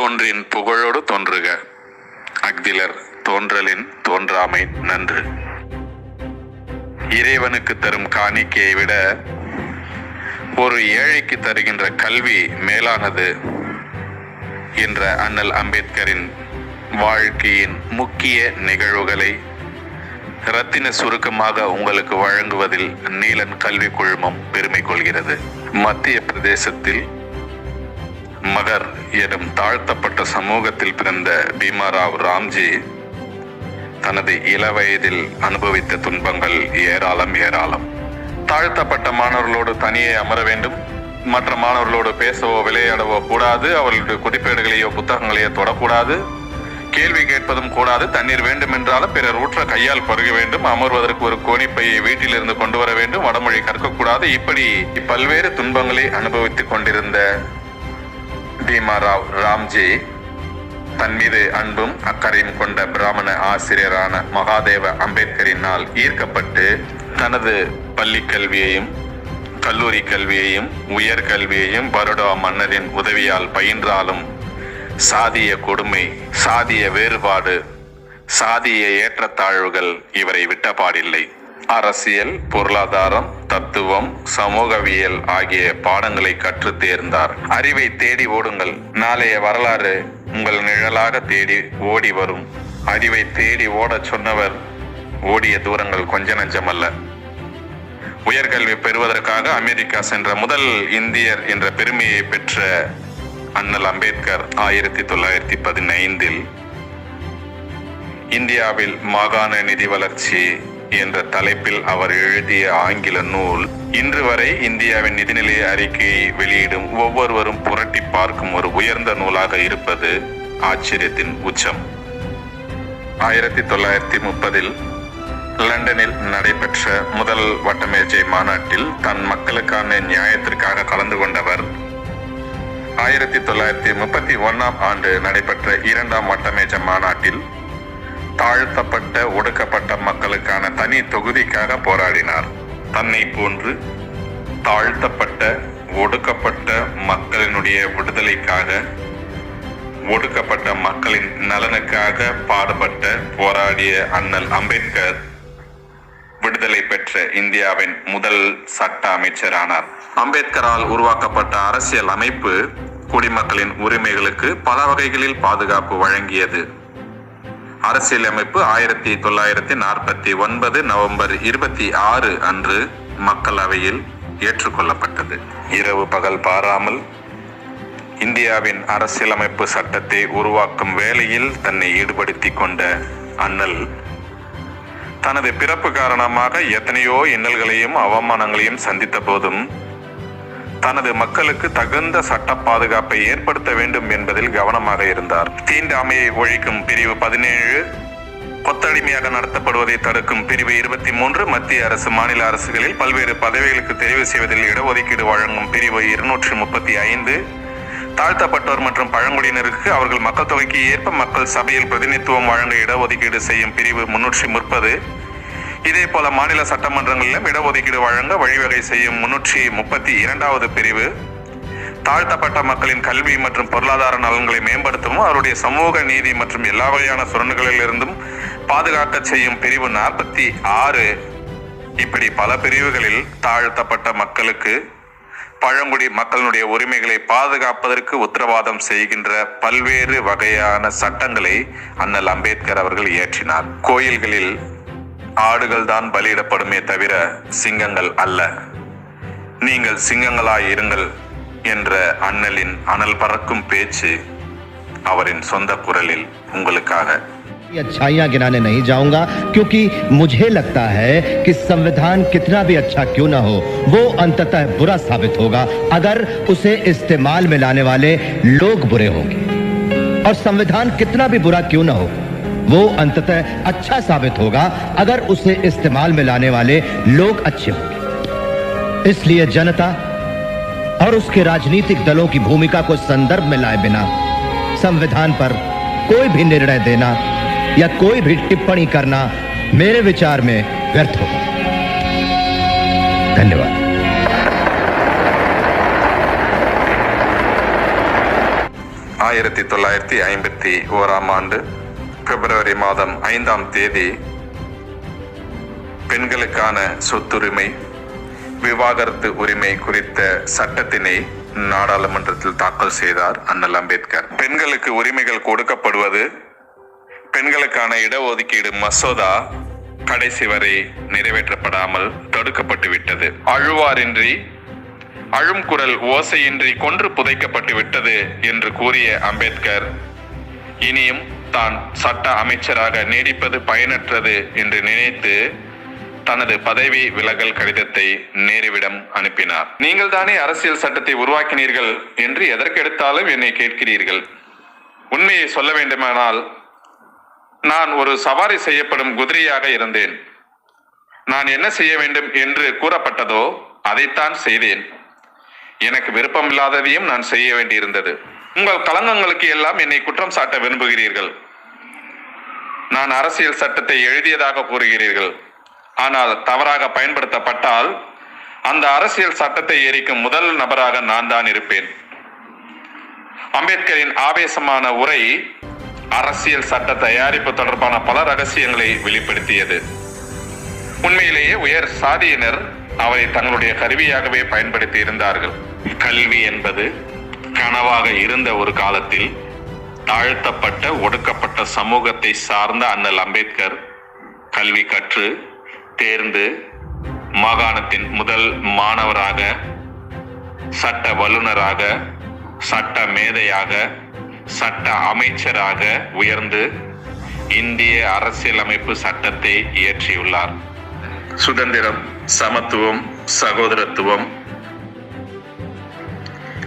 தோன்றின் புகழோடு தோன்றுக. அஃதிலர் தோன்றலின் தோன்றாமை நன்று. இறைவனுக்கு தரும் காணிக்கையை விட ஒரு ஏழைக்கு தருகின்ற கல்வி மேலானது என்ற அண்ணல் அம்பேத்கரின் வாழ்க்கையின் முக்கிய நிகழ்வுகளை இரத்தின சுருக்கமாக உங்களுக்கு வழங்குவதில் நீலன் கல்வி குழுமம் பெருமை கொள்கிறது. மத்திய பிரதேசத்தில் மகர் எனும் தாழ்த்தப்பட்ட சமூகத்தில் பிறந்த பீமாராவ் ராம்ஜி தனது இளவயதில் அனுபவித்த துன்பங்கள் ஏராளம். தாழ்த்தப்பட்ட மாணவர்களோடு தனியே அமர வேண்டும், மற்ற மாணவர்களோடு பேசவோ விளையாடவோ கூடாது, அவர்களுடைய குறிப்பேடுகளையோ புத்தகங்களையோ தொடக்கூடாது, கேள்வி கேட்பதும் கூடாது, தண்ணீர் வேண்டும் என்றாலும் பிறர் ஊற்ற கையால் பருக வேண்டும், அமர்வதற்கு ஒரு கோணிப்பையை வீட்டிலிருந்து கொண்டு வர வேண்டும், வடமொழி கற்கக்கூடாது. இப்படி பல்வேறு துன்பங்களை அனுபவித்துக் கொண்டிருந்த பீமாராவ் ராம்ஜி தன் மீது அன்பும் அக்கறையும் கொண்ட பிராமண ஆசிரியரான மகாதேவ அம்பேத்கரினால் ஈர்க்கப்பட்டு தனது பள்ளி கல்வியையும் கல்லூரி கல்வியையும் உயர்கல்வியையும் பரோடா மன்னரின் உதவியால் பயின்றாலும் சாதிய கொடுமை, சாதிய வேறுபாடு, சாதிய ஏற்றத்தாழ்வுகள் இவரை விட்டபாடில்லை. அரசியல், பொருளாதாரம், தத்துவம், சமூகவியல் ஆகிய பாடங்களை கற்று தேர்ந்தார். அறிவை தேடி ஓடுங்கள், நாளைய வரலாறு உங்கள் நிழலாக தேடி ஓடி வரும். அறிவை தேடி ஓடச் சொன்னவர் ஓடிய தூரங்கள் கொஞ்ச நஞ்சமல்ல. உயர்கல்வி பெறுவதற்காக அமெரிக்கா சென்ற முதல் இந்தியர் என்ற பெருமையை பெற்ற அண்ணல் அம்பேத்கர் 1915 இந்தியாவில் மாகாண நிதி வளர்ச்சி என்ற தலைப்பில் அவர் எழுதிய ஆங்கில நூல் இன்று வரை இந்தியாவின் நிதிநிலை அறிக்கையை வெளியிடும் ஒவ்வொருவரும் புரட்டி பார்க்கும் ஒரு உயர்ந்த நூலாக இருப்பது ஆச்சரியத்தின் உச்சம். 1930 லண்டனில் நடைபெற்ற முதல் வட்டமேஜை மாநாட்டில் தன் மக்களுக்கான நியாயத்திற்காக கலந்து கொண்டவர் 1931 நடைபெற்ற இரண்டாம் வட்டமேஜை மாநாட்டில் தாழ்த்தப்பட்ட ஒடுக்கப்பட்ட மக்களுக்கான தனி தொகுதிக்காக போராடினார். தன்னை போன்று தாழ்த்தப்பட்ட ஒடுக்கப்பட்ட மக்களினுடைய விடுதலைக்காக, ஒடுக்கப்பட்ட மக்களின் நலனுக்காக பாடுபட்ட போராடிய அண்ணல் அம்பேத்கர் விடுதலை பெற்ற இந்தியாவின் முதல் சட்ட அமைச்சரானார். அம்பேத்கரால் உருவாக்கப்பட்ட அரசியல் அமைப்பு குடிமக்களின் உரிமைகளுக்கு பல வகைகளில் பாதுகாப்பு வழங்கியது. அரசியல் அமைப்பு 1949 நவம்பர் 26 அன்று மக்களவையில் ஏற்றுக்கொள்ளப்பட்டது. இரவு பகல் பாராமல் இந்தியாவின் அரசியலமைப்பு சட்டத்தை உருவாக்கும் வேலையில் தன்னை ஈடுபடுத்திக் கொண்ட அண்ணல் தனது பிறப்பு காரணமாக எத்தனையோ இன்னல்களையும் அவமானங்களையும் சந்தித்த போதும் தனது மக்களுக்கு தகுந்த சட்ட பாதுகாப்பை ஏற்படுத்த வேண்டும் என்பதில் கவனமாக இருந்தார். தீண்டாமையை ஒழிக்கும் பிரிவு 17, கொத்தடிமையாக நடத்தப்படுவதை தடுக்கும் பிரிவு 23, மத்திய அரசு மாநில அரசுகளில் பல்வேறு பதவிகளுக்கு தெரிவு செய்வதில் இடஒதுக்கீடு வழங்கும் பிரிவு 235, தாழ்த்தப்பட்டோர் மற்றும் பழங்குடியினருக்கு அவர்கள் மக்கள் தொகைக்கு ஏற்ப மக்கள் சபையில் பிரதிநிதித்துவம் வழங்க இடஒதுக்கீடு செய்யும் பிரிவு 330, இதே போல மாநில சட்டமன்றங்களிலும் இடஒதுக்கீடு வழங்க வழிவகை செய்யும் 332வது பிரிவு, தாழ்த்தப்பட்ட மக்களின் கல்வி மற்றும் பொருளாதார நலன்களை மேம்படுத்தவும் அவருடைய சமூக நீதி மற்றும் எல்லா வகையான சுரண்டுகளில் இருந்தும் பாதுகாக்க செய்யும் பிரிவு 46. இப்படி பல பிரிவுகளில் தாழ்த்தப்பட்ட மக்களுக்கு, பழங்குடி மக்களுடைய உரிமைகளை பாதுகாப்பதற்கு உத்தரவாதம் செய்கின்ற பல்வேறு வகையான சட்டங்களை அண்ணல் அம்பேத்கர் அவர்கள் இயற்றினார். கோயில்களில் ஆடுகள் தான் பலியிடப்படுமே தவிர சிங்கங்கள் அல்ல, நீங்கள் சிங்கங்களாய் இருங்கள் என்ற அண்ணலின் அனல் பறக்கும் பேச்சு அவரின் சொந்த குரலில் உங்களுக்காக. अच्छाइयां गिनाने नहीं जाऊंगा क्योंकि मुझे लगता है कि संविधान कितना भी अच्छा क्यों ना हो, वो अंततः बुरा साबित होगा अगर उसे इस्तेमाल में लाने वाले लोग बुरे होंगे, और संविधान कितना भी बुरा क्यों ना हो, वो अंततः अच्छा साबित होगा अगर उसे इस्तेमाल में लाने वाले लोग अच्छे होंगे। इसलिए जनता और उसके राजनीतिक दलों की भूमिका को संदर्भ में लाए बिना संविधान पर कोई भी निर्णय देना या कोई भी टिप्पणी करना मेरे विचार में व्यर्थ होगा। धन्यवाद। 1951 பிப்ரவரி மாதம் 5ஆம் தேதி பெண்களுக்கான சொத்துரிமை, விவாகரத்து உரிமை குறித்த சட்டத்தினை நாடாளுமன்றத்தில் தாக்கல் செய்தார் அண்ணல் அம்பேத்கர். பெண்களுக்கு உரிமைகள் கொடுக்கப்படுவது, பெண்களுக்கான இடஒதுக்கீடு மசோதா கடைசி வரை நிறைவேற்றப்படாமல் தடுக்கப்பட்டு விட்டது. அழுவாரின்றி அழும் குரல் ஓசையின்றி கொன்று புதைக்கப்பட்டு விட்டது என்று கூறிய அம்பேத்கர் இனியும் தான் சட்ட அமைச்சராக நீடிப்பது பயனற்றது என்று நினைத்து தனது பதவி விலகல் கடிதத்தை நேருவிடம் அனுப்பினார். நீங்கள் தானே அரசியல் சட்டத்தை உருவாக்கினீர்கள் என்று எதற்கெடுத்தாலும் என்னை கேட்கிறீர்கள். உண்மையை சொல்ல வேண்டுமானால் நான் ஒரு சவாரி செய்யப்படும் குதிரையாக இருந்தேன். நான் என்ன செய்ய வேண்டும் என்று கூறப்பட்டதோ அதைத்தான் செய்தேன். எனக்கு விருப்பமில்லாததையும் நான் செய்ய வேண்டியிருந்தது. உங்கள் களங்கங்களுக்கு எல்லாம் என்னை குற்றம் சாட்ட விரும்புகிறீர்கள். நான் அரசியல் சட்டத்தை எழுதியதாக கூறுகிறீர்கள். ஆனால் தவறாக பயன்படுத்தப்பட்டால் அந்த அரசியல் சட்டத்தை எரிக்கும் முதல் நபராக நான் தான் இருப்பேன். அம்பேத்கரின் ஆவேசமான உரை அரசியல் சட்ட தயாரிப்பு தொடர்பான பல ரகசியங்களை வெளிப்படுத்தியது. உண்மையிலேயே உயர் சாதியினர் அவரை தங்களுடைய கருவியாகவே பயன்படுத்தி இருந்தார்கள். கல்வி என்பது கனவாக இருந்த ஒரு காலத்தில் தாழ்த்தப்பட்ட ஒடுக்கப்பட்ட சமூகத்தை சார்ந்த அண்ணல் அம்பேத்கர் கல்வி கற்று தேர்ந்து மாகாணத்தின் முதல் மாணவராக, சட்ட வல்லுநராக, சட்ட மேதையாக, சட்ட அமைச்சராக உயர்ந்து இந்திய அரசியலமைப்பு சட்டத்தை இயற்றியுள்ளார். சுதந்திரம், சமத்துவம், சகோதரத்துவம்,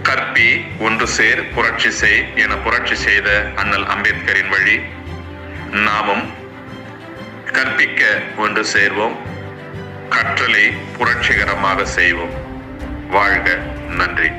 கற்பி, ஒன்று சேர், புரட்சி செய் என புரட்சி செய்த அண்ணல் அம்பேத்கரின் வழி நாமும் கற்பிக்க ஒன்று சேர்வோம், கற்றலை புரட்சிகரமாக செய்வோம். வாழ்க. நன்றி.